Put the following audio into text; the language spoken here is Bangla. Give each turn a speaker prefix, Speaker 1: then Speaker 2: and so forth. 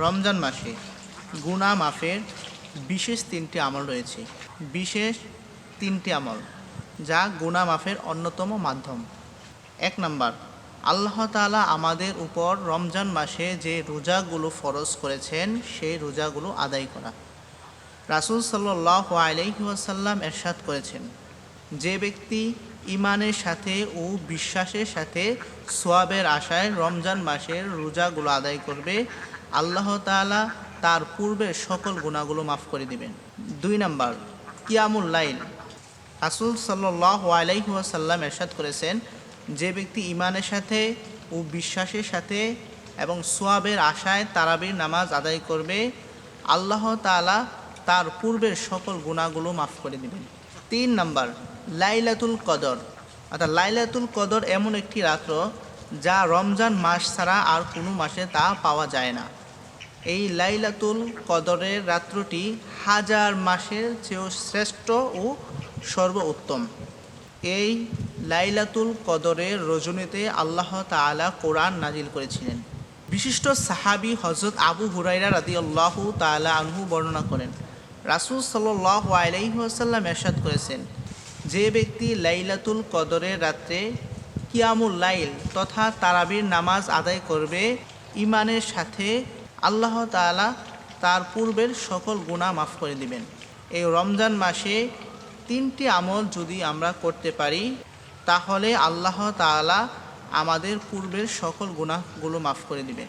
Speaker 1: রমজান মাসে গুনাহ মাফের বিশেষ তিনটি আমল রয়েছে। বিশেষ তিনটি আমল যা গুনাহ মাফের অন্যতম মাধ্যম। ১ নাম্বার, আল্লাহ তাআলা আমাদের উপর রমজান মাসে যে রোজাগুলো ফরজ করেছেন সেই রোজাগুলো আদায় করা। রাসূল সাল্লাল্লাহু আলাইহি ওয়াসাল্লাম ইরশাদ করেছেন, যে ব্যক্তি ঈমানের সাথে ও বিশ্বাসের সাথে সওয়াবের আশায় রমজান মাসের রোজাগুলো আদায় করবে, আল্লাহ তাআলা তার পূর্বের সকল গুনাহগুলো মাফ করে দিবেন। ২ নাম্বার, কিয়ামুল লাইল। রাসূল সাল্লাল্লাহু আলাইহি ওয়াসাল্লাম ইরশাদ করেছেন, যে ব্যক্তি ঈমানের সাথে ও বিশ্বাসের সাথে এবং সওয়াবের আশায় তারাবির নামাজ আদায় করবে, আল্লাহ তাআলা তার পূর্বের সকল গুনাহগুলো মাফ করে দিবেন। ৩ নাম্বার, লাইলাতুল কদর। অর্থাৎ লাইলাতুল কদর এমন একটি রাত্র যা রমজান মাস ছাড়া আর কোনো মাসে তা পাওয়া যায় না। এই লাইলাতুল কদরের রাত্রটি হাজার মাসের চেয়েও শ্রেষ্ঠ ও সর্বোত্তম। এই লাইলাতুল কদরের রজনীতে আল্লাহ তাআলা কোরআন নাজিল করেছিলেন। বিশিষ্ট সাহাবী হযরত আবু হুরায়রা রাদিয়াল্লাহু তাআলা আনহু বর্ণনা করেন, রাসূল সাল্লাল্লাহু আলাইহি ওয়াসাল্লাম ইরশাদ করেছেন, যে ব্যক্তি লাইলাতুল কদরের রাত্রে কিয়ামুল লাইল তথা তারাবির নামাজ আদায় করবে ঈমানের সাথে, আল্লাহ তাআলা তার পূর্বের সকল গুনাহ মাফ করে দিবেন। এই রমজান মাসে তিনটি আমল যদি আমরা করতে পারি তাহলে আল্লাহ তাআলা আমাদের পূর্বের সকল গুনাহগুলো মাফ করে দিবেন।